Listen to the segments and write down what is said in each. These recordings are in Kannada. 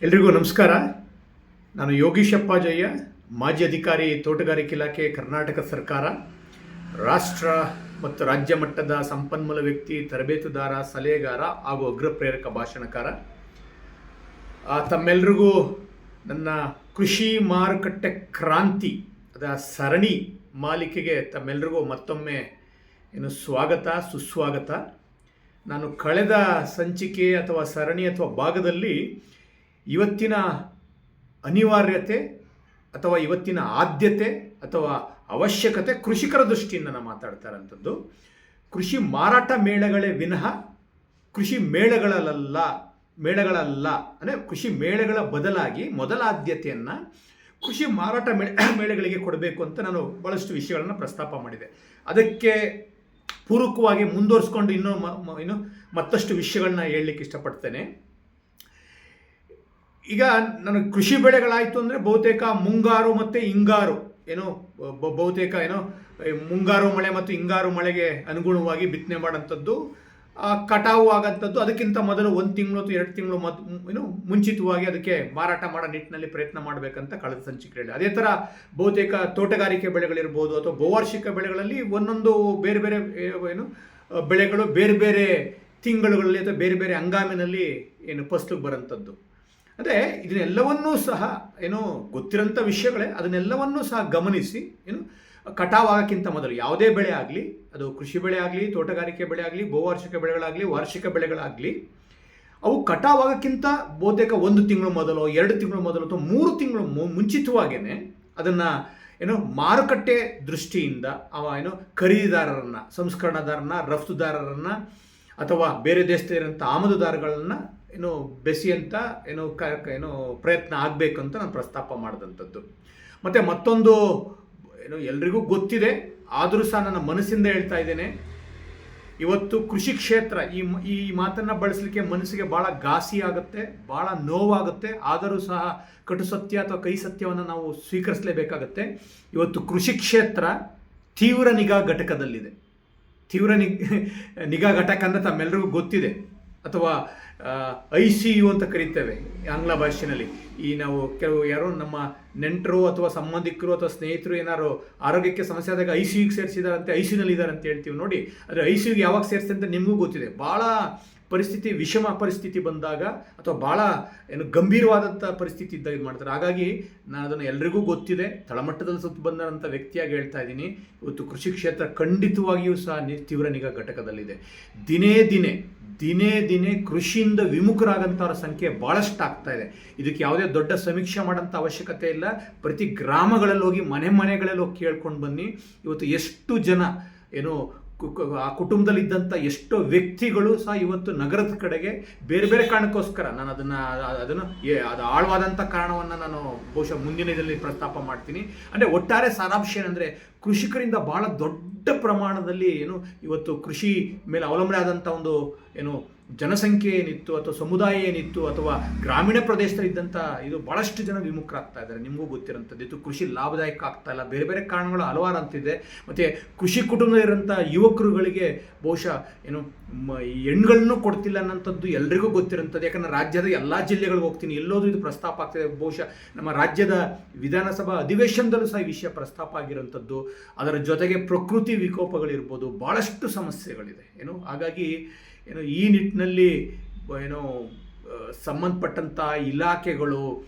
ಎಲ್ರಿಗೂ ನಮಸ್ಕಾರ. ನಾನು ಯೋಗೀಶಪ್ಪ ಜಯ್ಯ, ಮಾಜಿ ಅಧಿಕಾರಿ, ತೋಟಗಾರಿಕೆ ಇಲಾಖೆ, ಕರ್ನಾಟಕ ಸರ್ಕಾರ. ರಾಷ್ಟ್ರ ಮತ್ತು ರಾಜ್ಯ ಮಟ್ಟದ ಸಂಪನ್ಮೂಲ ವ್ಯಕ್ತಿ, ತರಬೇತುದಾರ, ಸಲಹೆಗಾರ ಹಾಗೂ ಅಗ್ರ ಪ್ರೇರಕ ಭಾಷಣಕಾರ. ತಮ್ಮೆಲ್ರಿಗೂ ನನ್ನ ಕೃಷಿ ಮಾರುಕಟ್ಟೆ ಕ್ರಾಂತಿ ಅದರ ಸರಣಿ ಮಾಲಿಕೆಗೆ ತಮ್ಮೆಲ್ರಿಗೂ ಮತ್ತೊಮ್ಮೆ ಸ್ವಾಗತ, ಸುಸ್ವಾಗತ. ನಾನು ಕಳೆದ ಸಂಚಿಕೆ ಅಥವಾ ಸರಣಿ ಅಥವಾ ಭಾಗದಲ್ಲಿ ಇವತ್ತಿನ ಅನಿವಾರ್ಯತೆ ಅಥವಾ ಇವತ್ತಿನ ಆದ್ಯತೆ ಅಥವಾ ಅವಶ್ಯಕತೆ ಕೃಷಿಕರ ದೃಷ್ಟಿಯಿಂದ ನಾನು ಮಾತಾಡ್ತಾ ಇರೋಂಥದ್ದು. ಕೃಷಿ ಮಾರಾಟ ಮೇಳಗಳೇ ವಿನಃ ಕೃಷಿ ಮೇಳಗಳಲ್ಲ ಅಂದರೆ ಕೃಷಿ ಮೇಳಗಳ ಬದಲಾಗಿ ಮೊದಲ ಆದ್ಯತೆಯನ್ನು ಕೃಷಿ ಮಾರಾಟ ಮೇಳಗಳಿಗೆ ಕೊಡಬೇಕು ಅಂತ ನಾನು ಭಾಳಷ್ಟು ವಿಷಯಗಳನ್ನು ಪ್ರಸ್ತಾಪ ಮಾಡಿದೆ. ಅದಕ್ಕೆ ಪೂರಕವಾಗಿ ಮುಂದುವರಿಸ್ಕೊಂಡು ಇನ್ನೂ ಮತ್ತಷ್ಟು ವಿಷಯಗಳನ್ನ ಹೇಳಲಿಕ್ಕೆ ಇಷ್ಟಪಡ್ತೇನೆ. ಈಗ ನನಗೆ ಕೃಷಿ ಬೆಳೆಗಳಾಯಿತು ಅಂದರೆ ಬಹುತೇಕ ಮುಂಗಾರು ಮತ್ತು ಹಿಂಗಾರು ಬಹುತೇಕ ಮುಂಗಾರು ಮಳೆ ಮತ್ತು ಹಿಂಗಾರು ಮಳೆಗೆ ಅನುಗುಣವಾಗಿ ಬಿತ್ತನೆ ಮಾಡೋಂಥದ್ದು, ಕಟಾವು ಆಗೋಂಥದ್ದು. ಅದಕ್ಕಿಂತ ಮೊದಲು 1 ತಿಂಗಳು ಅಥವಾ 2 ತಿಂಗಳು ಮುಂಚಿತವಾಗಿ ಅದಕ್ಕೆ ಮಾರಾಟ ಮಾಡೋ ನಿಟ್ಟಿನಲ್ಲಿ ಪ್ರಯತ್ನ ಮಾಡಬೇಕಂತ ಕಳೆದ ಸಂಚಿಕೆ ಹೇಳಿ. ಅದೇ ಥರ ಬಹುತೇಕ ತೋಟಗಾರಿಕೆ ಬೆಳೆಗಳಿರ್ಬೋದು ಅಥವಾ ಬಹುವಾರ್ಷಿಕ ಬೆಳೆಗಳಲ್ಲಿ ಒಂದೊಂದು ಬೇರೆ ಬೇರೆ ಬೆಳೆಗಳು ಬೇರೆ ಬೇರೆ ತಿಂಗಳುಗಳಲ್ಲಿ ಅಥವಾ ಬೇರೆ ಬೇರೆ ಹಂಗಾಮಿನಲ್ಲಿ ಫಸಲಿಗೆ ಬರೋಂಥದ್ದು. ಅದೇ ಇದನ್ನೆಲ್ಲವನ್ನೂ ಸಹ ಗೊತ್ತಿರೋಂಥ ವಿಷಯಗಳೇ. ಅದನ್ನೆಲ್ಲವನ್ನೂ ಸಹ ಗಮನಿಸಿ ಕಟಾವಾಗಕ್ಕಿಂತ ಮೊದಲು ಯಾವುದೇ ಬೆಳೆ ಆಗಲಿ, ಅದು ಕೃಷಿ ಬೆಳೆ ಆಗಲಿ, ತೋಟಗಾರಿಕೆ ಬೆಳೆ ಆಗಲಿ, ಬಹುವಾರ್ಷಿಕ ಬೆಳೆಗಳಾಗಲಿ, ವಾರ್ಷಿಕ ಬೆಳೆಗಳಾಗಲಿ, ಅವು ಕಟಾವಾಗಕ್ಕಿಂತ ಬಹುತೇಕ 1 ತಿಂಗಳು ಮೊದಲು, 2 ತಿಂಗಳು ಮೊದಲು ಅಥವಾ 3 ತಿಂಗಳು ಮುಂಚಿತವಾಗೇ ಅದನ್ನು ಮಾರುಕಟ್ಟೆ ದೃಷ್ಟಿಯಿಂದ ಖರೀದಿದಾರರನ್ನು, ಸಂಸ್ಕರಣಾದಾರರನ್ನ, ರಫ್ತುದಾರರನ್ನು ಅಥವಾ ಬೇರೆ ದೇಶದಲ್ಲಿರೋಂಥ ಆಮದುದಾರಗಳನ್ನು ಬೆಸೆಯಂತ ಪ್ರಯತ್ನ ಆಗಬೇಕು ಅಂತ ನಾನು ಪ್ರಸ್ತಾಪ ಮಾಡಿದಂಥದ್ದು. ಮತ್ತು ಮತ್ತೊಂದು ಎಲ್ರಿಗೂ ಗೊತ್ತಿದೆ, ಆದರೂ ಸಹ ನನ್ನ ಮನಸ್ಸಿಂದ ಹೇಳ್ತಾ ಇದ್ದೇನೆ. ಇವತ್ತು ಕೃಷಿ ಕ್ಷೇತ್ರ ಈ ಮಾತನ್ನು ಬಳಸಲಿಕ್ಕೆ ಮನಸ್ಸಿಗೆ ಭಾಳ ಘಾಸಿ ಆಗುತ್ತೆ, ಭಾಳ ನೋವಾಗುತ್ತೆ. ಆದರೂ ಸಹ ಕಟು ಸತ್ಯ ಅಥವಾ ಕೈ ಸತ್ಯವನ್ನು ನಾವು ಸ್ವೀಕರಿಸಲೇಬೇಕಾಗತ್ತೆ. ಇವತ್ತು ಕೃಷಿ ಕ್ಷೇತ್ರ ತೀವ್ರ ನಿಗಾ ಘಟಕದಲ್ಲಿದೆ. ತೀವ್ರ ನಿಗಾ ಘಟಕ ಅಂದರೆ ತಮ್ಮೆಲ್ಲರಿಗೂ ಗೊತ್ತಿದೆ, ಅಥವಾ ICU ಅಂತ ಕರೀತೇವೆ ಆಂಗ್ಲ ಭಾಷೆಯಲ್ಲಿ. ನಾವು ಯಾರೋ ನಮ್ಮ ನೆಂಟರು ಅಥವಾ ಸಂಬಂಧಿಕರು ಅಥವಾ ಸ್ನೇಹಿತರು ಏನಾರು ಆರೋಗ್ಯಕ್ಕೆ ಸಮಸ್ಯೆ ಆದಾಗ ICUಗೆ ಸೇರಿಸಿದಾರಂತೆ, ICUನಲ್ಲಿ ಇದ್ದಾರೆ ಅಂತ ಹೇಳ್ತೀವಿ ನೋಡಿ. ಆದರೆ ICUಗೆ ಯಾವಾಗ ಸೇರಿಸ್ತೆ ಅಂತ ನಿಮಗೂ ಗೊತ್ತಿದೆ. ಭಾಳ ಪರಿಸ್ಥಿತಿ, ವಿಷಮ ಪರಿಸ್ಥಿತಿ ಬಂದಾಗ ಅಥವಾ ಭಾಳ ಗಂಭೀರವಾದಂಥ ಪರಿಸ್ಥಿತಿ ಇದ್ದಾಗ ಇದು ಮಾಡ್ತಾರೆ. ಹಾಗಾಗಿ ನಾನು ಅದನ್ನು ಎಲ್ರಿಗೂ ಗೊತ್ತಿದೆ, ತಳಮಟ್ಟದಲ್ಲಿ ಸುತ್ತ ಬಂದಂಥ ವ್ಯಕ್ತಿಯಾಗಿ ಹೇಳ್ತಾ ಇದ್ದೀನಿ. ಇವತ್ತು ಕೃಷಿ ಕ್ಷೇತ್ರ ಖಂಡಿತವಾಗಿಯೂ ಸಹ ತೀವ್ರ ನಿಗಾ ಘಟಕದಲ್ಲಿದೆ. ದಿನೇ ದಿನೇ ಕೃಷಿಯಿಂದ ವಿಮುಖರಾಗಂಥವ್ರ ಸಂಖ್ಯೆ ಭಾಳಷ್ಟು ಆಗ್ತಾ ಇದೆ. ಇದಕ್ಕೆ ಯಾವುದೇ ದೊಡ್ಡ ಸಮೀಕ್ಷೆ ಮಾಡೋಂಥ ಅವಶ್ಯಕತೆ ಇಲ್ಲ. ಪ್ರತಿ ಗ್ರಾಮಗಳಲ್ಲಿ ಹೋಗಿ ಮನೆಗಳಲ್ಲಿ ಹೋಗಿ ಕೇಳ್ಕೊಂಡು ಬನ್ನಿ. ಇವತ್ತು ಎಷ್ಟು ಜನ ಆ ಕುಟುಂಬದಲ್ಲಿದ್ದಂಥ ಎಷ್ಟೋ ವ್ಯಕ್ತಿಗಳು ಸಹ ಇವತ್ತು ನಗರದ ಕಡೆಗೆ ಬೇರೆ ಬೇರೆ ಕಾರಣಕ್ಕೋಸ್ಕರ, ನಾನು ಅದು ಆಳವಾದಂಥ ಕಾರಣವನ್ನು ನಾನು ಬಹುಶಃ ಮುಂದಿನ ಇದರಲ್ಲಿ ಪ್ರಸ್ತಾಪ ಮಾಡ್ತೀನಿ. ಅಂದರೆ ಒಟ್ಟಾರೆ ಸಾರಾಂಶ ಏನಂದರೆ, ಕೃಷಿಕರಿಂದ ಭಾಳ ದೊಡ್ಡ ಪ್ರಮಾಣದಲ್ಲಿ ಇವತ್ತು ಕೃಷಿ ಮೇಲೆ ಅವಲಂಬನೆ ಆದಂಥ ಒಂದು ಜನಸಂಖ್ಯೆ ಏನಿತ್ತು ಅಥವಾ ಸಮುದಾಯ ಏನಿತ್ತು ಅಥವಾ ಗ್ರಾಮೀಣ ಪ್ರದೇಶದಲ್ಲಿದ್ದಂಥ ಇದು ಭಾಳಷ್ಟು ಜನ ವಿಮುಖರಾಗ್ತಾ ಇದ್ದಾರೆ. ನಿಮಗೂ ಗೊತ್ತಿರೋಂಥದ್ದು. ಇದು ಕೃಷಿ ಲಾಭದಾಯಕ ಆಗ್ತಾ ಇಲ್ಲ, ಬೇರೆ ಬೇರೆ ಕಾರಣಗಳು ಹಲವಾರು ಅಂತಿದೆ. ಮತ್ತು ಕೃಷಿ ಕುಟುಂಬದಲ್ಲಿರೋಂಥ ಯುವಕರುಗಳಿಗೆ ಬಹುಶಃ ಹೆಣ್ಗಳನ್ನೂ ಕೊಡ್ತಿಲ್ಲ ಅನ್ನೋಂಥದ್ದು ಎಲ್ರಿಗೂ ಗೊತ್ತಿರೋಂಥದ್ದು. ಯಾಕಂದರೆ ರಾಜ್ಯದ ಎಲ್ಲ ಜಿಲ್ಲೆಗಳಿಗೆ ಹೋಗ್ತೀನಿ, ಎಲ್ಲೋದು ಇದು ಪ್ರಸ್ತಾಪ ಆಗ್ತಿದೆ. ಬಹುಶಃ ನಮ್ಮ ರಾಜ್ಯದ ವಿಧಾನಸಭಾ ಅಧಿವೇಶನದಲ್ಲೂ ಸಹ ಈ ವಿಷಯ ಪ್ರಸ್ತಾಪ ಆಗಿರೋಂಥದ್ದು. ಅದರ ಜೊತೆಗೆ ಪ್ರಕೃತಿ ವಿಕೋಪಗಳಿರ್ಬೋದು, ಭಾಳಷ್ಟು ಸಮಸ್ಯೆಗಳಿದೆ. ಹಾಗಾಗಿ ಈ ನಿಟ್ಟಿನಲ್ಲಿ ಸಂಬಂಧಪಟ್ಟಂಥ ಇಲಾಖೆಗಳು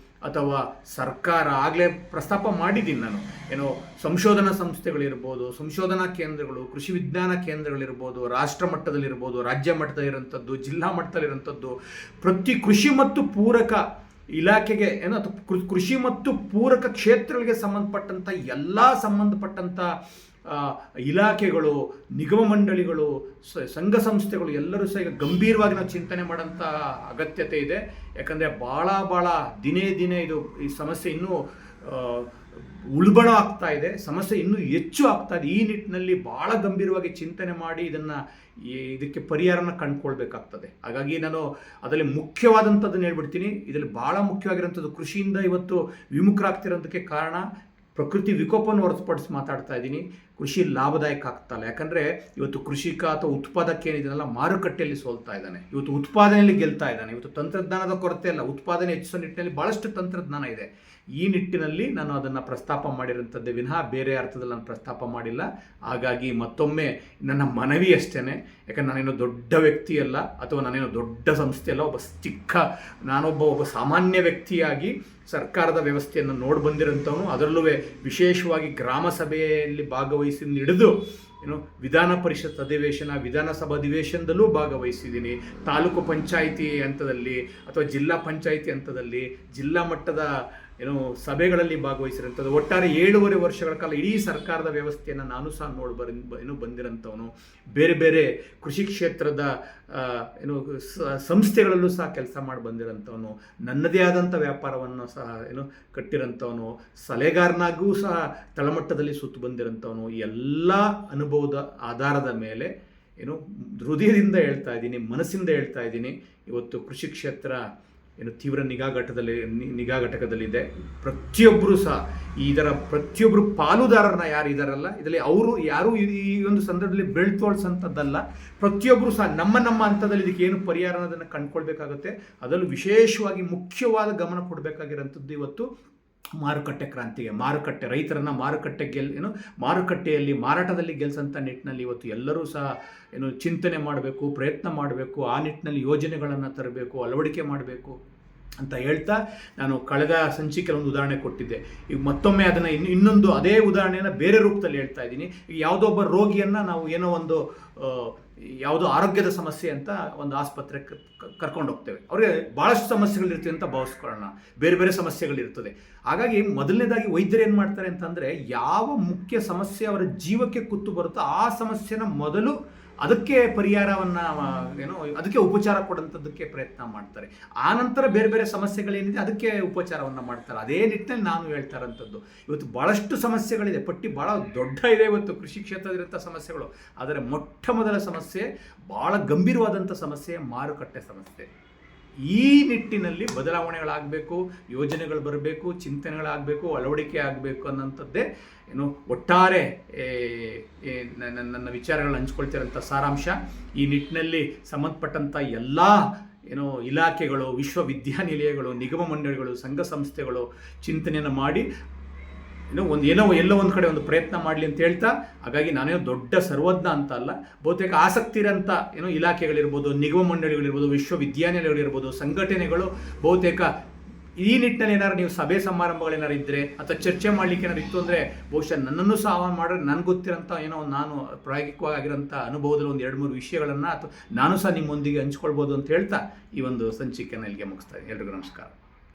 ಅಥವಾ ಸರ್ಕಾರ, ಆಗಲೇ ಪ್ರಸ್ತಾಪ ಮಾಡಿದ್ದೀನಿ ನಾನು, ಸಂಶೋಧನಾ ಸಂಸ್ಥೆಗಳಿರ್ಬೋದು, ಸಂಶೋಧನಾ ಕೇಂದ್ರಗಳು, ಕೃಷಿ ವಿಜ್ಞಾನ ಕೇಂದ್ರಗಳಿರ್ಬೋದು, ರಾಷ್ಟ್ರ ಮಟ್ಟದಲ್ಲಿರ್ಬೋದು, ರಾಜ್ಯ ಮಟ್ಟದಲ್ಲಿರೋಂಥದ್ದು, ಜಿಲ್ಲಾ ಮಟ್ಟದಲ್ಲಿರೋಂಥದ್ದು, ಪ್ರತಿ ಕೃಷಿ ಮತ್ತು ಪೂರಕ ಇಲಾಖೆಗೆ ಅಥವಾ ಕೃಷಿ ಮತ್ತು ಪೂರಕ ಕ್ಷೇತ್ರಗಳಿಗೆ ಸಂಬಂಧಪಟ್ಟಂಥ ಇಲಾಖೆಗಳು, ನಿಗಮ ಮಂಡಳಿಗಳು, ಸಂಘ ಸಂಸ್ಥೆಗಳು ಎಲ್ಲರೂ ಸಹ ಈಗ ಗಂಭೀರವಾಗಿ ನಾವು ಚಿಂತನೆ ಮಾಡೋಂಥ ಅಗತ್ಯತೆ ಇದೆ. ಯಾಕಂದರೆ ಭಾಳ ದಿನೇ ಈ ಸಮಸ್ಯೆ ಇನ್ನೂ ಉಲ್ಬಣ ಆಗ್ತಾ ಇದೆ, ಸಮಸ್ಯೆ ಇನ್ನೂ ಹೆಚ್ಚು ಆಗ್ತಾ ಇದೆ. ಈ ನಿಟ್ಟಿನಲ್ಲಿ ಭಾಳ ಗಂಭೀರವಾಗಿ ಚಿಂತನೆ ಮಾಡಿ ಇದಕ್ಕೆ ಪರಿಹಾರನ ಕಂಡುಕೊಳ್ಬೇಕಾಗ್ತದೆ. ಹಾಗಾಗಿ ನಾನು ಅದರಲ್ಲಿ ಮುಖ್ಯವಾದಂಥದ್ದನ್ನು ಹೇಳ್ಬಿಡ್ತೀನಿ. ಇದರಲ್ಲಿ ಭಾಳ ಮುಖ್ಯವಾಗಿರೋಂಥದ್ದು, ಕೃಷಿಯಿಂದ ಇವತ್ತು ವಿಮುಖರಾಗ್ತಿರೋದಕ್ಕೆ ಕಾರಣ ಪ್ರಕೃತಿ ವಿಕೋಪವನ್ನು ಹೊರತುಪಡಿಸಿ ಮಾತಾಡ್ತಾ ಇದ್ದೀನಿ. ಕೃಷಿ ಲಾಭದಾಯಕ ಆಗ್ತಲ್ಲ. ಯಾಕಂದರೆ ಇವತ್ತು ಕೃಷಿಕ ಅಥವಾ ಉತ್ಪಾದಕ ಏನಿದೆಯಲ್ಲ ಮಾರುಕಟ್ಟೆಯಲ್ಲಿ ಸೋಲ್ತಾ ಇದ್ದಾನೆ, ಇವತ್ತು ಉತ್ಪಾದನೆಯಲ್ಲಿ ಗೆಲ್ತಾ ಇದ್ದಾನೆ. ಇವತ್ತು ತಂತ್ರಜ್ಞಾನದ ಕೊರತೆ ಅಲ್ಲ, ಉತ್ಪಾದನೆ ಹೆಚ್ಚಿಸೋ ನಿಟ್ಟಿನಲ್ಲಿ ಭಾಳಷ್ಟು ತಂತ್ರಜ್ಞಾನ ಇದೆ. ಈ ನಿಟ್ಟಿನಲ್ಲಿ ನಾನು ಅದನ್ನು ಪ್ರಸ್ತಾಪ ಮಾಡಿರೋಂಥದ್ದೇ ವಿನಃ ಬೇರೆ ಅರ್ಥದಲ್ಲಿ ನಾನು ಪ್ರಸ್ತಾಪ ಮಾಡಿಲ್ಲ. ಹಾಗಾಗಿ ಮತ್ತೊಮ್ಮೆ ನನ್ನ ಮನವಿ ಅಷ್ಟೇ, ಯಾಕಂದ್ರೆ ನಾನೇನೋ ದೊಡ್ಡ ವ್ಯಕ್ತಿ ಅಲ್ಲ ಅಥವಾ ನಾನೇನೋ ದೊಡ್ಡ ಸಂಸ್ಥೆ ಅಲ್ಲ, ನಾನೊಬ್ಬ ಸಾಮಾನ್ಯ ವ್ಯಕ್ತಿಯಾಗಿ ಸರ್ಕಾರದ ವ್ಯವಸ್ಥೆಯನ್ನು ನೋಡಿ ಬಂದಿರೋಂಥವನು, ಅದರಲ್ಲೂ ವಿಶೇಷವಾಗಿ ಗ್ರಾಮ ಸಭೆಯಲ್ಲಿ ಭಾಗವಹಿಸಿ ಹಿಡಿದು ವಿಧಾನ ಪರಿಷತ್ ಅಧಿವೇಶನ, ವಿಧಾನಸಭಾ ಅಧಿವೇಶನದಲ್ಲೂ ಭಾಗವಹಿಸಿದ್ದೀನಿ. ತಾಲೂಕು ಪಂಚಾಯಿತಿ ಹಂತದಲ್ಲಿ ಅಥವಾ ಜಿಲ್ಲಾ ಪಂಚಾಯಿತಿ ಹಂತದಲ್ಲಿ, ಜಿಲ್ಲಾ ಮಟ್ಟದ ಸಭೆಗಳಲ್ಲಿ ಭಾಗವಹಿಸಿರೋಂಥದ್ದು. ಒಟ್ಟಾರೆ 7.5 ವರ್ಷಗಳ ಕಾಲ ಇಡೀ ಸರ್ಕಾರದ ವ್ಯವಸ್ಥೆಯನ್ನು ನಾನು ಸಹ ಬಂದಿರೋಂಥವನು. ಬೇರೆ ಬೇರೆ ಕೃಷಿ ಕ್ಷೇತ್ರದ ಸಂಸ್ಥೆಗಳಲ್ಲೂ ಸಹ ಕೆಲಸ ಮಾಡಿ ಬಂದಿರೋಂಥವನು. ನನ್ನದೇ ಆದಂಥ ವ್ಯಾಪಾರವನ್ನು ಸಹ ಕಟ್ಟಿರೋಂಥವನು. ಸಲಹೆಗಾರನಾಗೂ ಸಹ ತಳಮಟ್ಟದಲ್ಲಿ ಸುತ್ತು ಬಂದಿರೋಂಥವನು. ಎಲ್ಲ ಅನುಭವದ ಆಧಾರದ ಮೇಲೆ ಹೃದಯದಿಂದ ಹೇಳ್ತಾ ಇದ್ದೀನಿ, ಮನಸ್ಸಿಂದ ಹೇಳ್ತಾ ಇದ್ದೀನಿ. ಇವತ್ತು ಕೃಷಿ ಕ್ಷೇತ್ರ ತೀವ್ರ ನಿಗಾ ಘಟಕದಲ್ಲಿದೆ. ಪ್ರತಿಯೊಬ್ಬರು ಸಹ ಪ್ರತಿಯೊಬ್ಬರು ಪಾಲುದಾರರನ್ನ ಯಾರು ಇದ್ದಾರಲ್ಲ, ಇದರಲ್ಲಿ ಅವರು ಯಾರು ಈ ಒಂದು ಸಂದರ್ಭದಲ್ಲಿ ಬೆಳ್ತೋಳ್ಸಂಥದ್ದಲ್ಲ. ಪ್ರತಿಯೊಬ್ಬರು ಸಹ ನಮ್ಮ ಹಂತದಲ್ಲಿ ಇದಕ್ಕೆ ಏನು ಪರಿಹಾರ ಅನ್ನೋದನ್ನು ಕಂಡುಕೊಳ್ಬೇಕಾಗುತ್ತೆ. ಅದರಲ್ಲೂ ವಿಶೇಷವಾಗಿ ಮುಖ್ಯವಾದ ಗಮನ ಕೊಡಬೇಕಾಗಿರೋಂಥದ್ದು ಇವತ್ತು ಮಾರುಕಟ್ಟೆ ಕ್ರಾಂತಿಗೆ. ರೈತರನ್ನು ಮಾರುಕಟ್ಟೆಯಲ್ಲಿ ಮಾರಾಟದಲ್ಲಿ ಗೆಲ್ಲಿಸೋಂಥ ನಿಟ್ಟಿನಲ್ಲಿ ಇವತ್ತು ಎಲ್ಲರೂ ಸಹ ಚಿಂತನೆ ಮಾಡಬೇಕು, ಪ್ರಯತ್ನ ಮಾಡಬೇಕು. ಆ ನಿಟ್ಟಿನಲ್ಲಿ ಯೋಜನೆಗಳನ್ನು ತರಬೇಕು, ಅಳವಡಿಕೆ ಮಾಡಬೇಕು ಅಂತ ಹೇಳ್ತಾ ನಾನು ಕಳೆದ ಸಂಚಿಕೆಯಲ್ಲಿ ಒಂದು ಉದಾಹರಣೆ ಕೊಟ್ಟಿದ್ದೆ. ಈಗ ಮತ್ತೊಮ್ಮೆ ಅದನ್ನು ಇನ್ನೊಂದು ಅದೇ ಉದಾಹರಣೆಯನ್ನು ಬೇರೆ ರೂಪದಲ್ಲಿ ಹೇಳ್ತಾ ಇದ್ದೀನಿ. ಈಗ ಯಾವುದೋ ಒಬ್ಬ ರೋಗಿಯನ್ನು ನಾವು ಯಾವುದೋ ಆರೋಗ್ಯದ ಸಮಸ್ಯೆ ಅಂತ ಒಂದು ಆಸ್ಪತ್ರೆಗೆ ಕರ್ಕೊಂಡು ಹೋಗ್ತೇವೆ. ಅವ್ರಿಗೆ ಭಾಳಷ್ಟು ಸಮಸ್ಯೆಗಳಿರ್ತವೆ ಅಂತ ಭಾವಿಸ್ಕೊಳ್ಳೋಣ, ಬೇರೆ ಬೇರೆ ಸಮಸ್ಯೆಗಳಿರ್ತದೆ. ಹಾಗಾಗಿ ಮೊದಲನೇದಾಗಿ ವೈದ್ಯರು ಏನು ಮಾಡ್ತಾರೆ ಅಂತಂದರೆ, ಯಾವ ಮುಖ್ಯ ಸಮಸ್ಯೆ ಅವರ ಜೀವಕ್ಕೆ ಕುತ್ತು ಬರುತ್ತೋ ಆ ಸಮಸ್ಯೆನ ಮೊದಲು ಅದಕ್ಕೆ ಪರಿಹಾರವನ್ನು ಅದಕ್ಕೆ ಉಪಚಾರ ಕೊಡೋಂಥದ್ದಕ್ಕೆ ಪ್ರಯತ್ನ ಮಾಡ್ತಾರೆ. ಆ ನಂತರ ಬೇರೆ ಬೇರೆ ಸಮಸ್ಯೆಗಳೇನಿದೆ ಅದಕ್ಕೆ ಉಪಚಾರವನ್ನು ಮಾಡ್ತಾರೆ. ಅದೇ ನಿಟ್ಟಿನಲ್ಲಿ ನಾನು ಹೇಳ್ತಾ ಇರೋಂಥದ್ದು. ಇವತ್ತು ಭಾಳಷ್ಟು ಸಮಸ್ಯೆಗಳಿದೆ, ಪಟ್ಟಿ ಭಾಳ ದೊಡ್ಡ ಇದೆ ಇವತ್ತು ಕೃಷಿ ಕ್ಷೇತ್ರದಲ್ಲಿರುವಂಥ ಸಮಸ್ಯೆಗಳು. ಆದರೆ ಮೊಟ್ಟ ಮೊದಲ ಸಮಸ್ಯೆ, ಭಾಳ ಗಂಭೀರವಾದಂಥ ಸಮಸ್ಯೆ ಮಾರುಕಟ್ಟೆ ಸಮಸ್ಯೆ. ಈ ನಿಟ್ಟಿನಲ್ಲಿ ಬದಲಾವಣೆಗಳಾಗಬೇಕು, ಯೋಜನೆಗಳು ಬರಬೇಕು, ಚಿಂತನೆಗಳಾಗಬೇಕು, ಅಳವಡಿಕೆ ಆಗಬೇಕು ಅನ್ನೋಂಥದ್ದೇ ಒಟ್ಟಾರೆ ನನ್ನ ವಿಚಾರಗಳನ್ನ ಹಂಚ್ಕೊಳ್ತಿರೋಂಥ ಸಾರಾಂಶ. ಈ ನಿಟ್ಟಿನಲ್ಲಿ ಸಂಬಂಧಪಟ್ಟಂಥ ಎಲ್ಲ ಇಲಾಖೆಗಳು, ವಿಶ್ವವಿದ್ಯಾನಿಲಯಗಳು, ನಿಗಮ ಮಂಡಳಿಗಳು, ಸಂಘ ಸಂಸ್ಥೆಗಳು ಚಿಂತನೆಯನ್ನು ಮಾಡಿ ಎಲ್ಲೋ ಒಂದು ಕಡೆ ಒಂದು ಪ್ರಯತ್ನ ಮಾಡಲಿ ಅಂತ ಹೇಳ್ತಾ, ಹಾಗಾಗಿ ನಾನೇನೋ ದೊಡ್ಡ ಸರ್ವಜ್ಞ ಅಂತ ಅಲ್ಲ. ಬಹುತೇಕ ಆಸಕ್ತಿ ಇರೋಂಥ ಇಲಾಖೆಗಳಿರ್ಬೋದು, ನಿಗಮ ಮಂಡಳಿಗಳಿರ್ಬೋದು, ವಿಶ್ವವಿದ್ಯಾನಿಲಯಗಳಿರ್ಬೋದು, ಸಂಘಟನೆಗಳು ಬಹುತೇಕ ಈ ನಿಟ್ಟಿನಲ್ಲಿ ಏನಾದ್ರು ನೀವು ಸಭೆ ಸಮಾರಂಭಗಳೇನಾರು ಇದ್ದರೆ ಅಥವಾ ಚರ್ಚೆ ಮಾಡಲಿಕ್ಕೆ ಏನಾರು ಇತ್ತು ಅಂದರೆ ಬಹುಶಃ ನನ್ನನ್ನು ಸಹ ಆಹ್ವಾನ ಮಾಡಿದ್ರೆ ನನಗೆ ಗೊತ್ತಿರೋಂಥ ನಾನು ಪ್ರಾಯೋಗಿಕವಾಗಿರೋಂಥ ಅನುಭವದಲ್ಲಿ ಒಂದು 2-3 ವಿಷಯಗಳನ್ನು ಅಥವಾ ನಾನು ಸಹ ನಿಮ್ಮೊಂದಿಗೆ ಹಂಚ್ಕೊಳ್ಬೋದು ಅಂತ ಹೇಳ್ತಾ ಈ ಒಂದು ಸಂಚಿಕೆಯನ್ನು ಇಲ್ಲಿಗೆ ಮುಗಿಸ್ತಾ ಇದ್ದೀನಿ. ಎಲ್ರಿಗೂ ನಮಸ್ಕಾರ.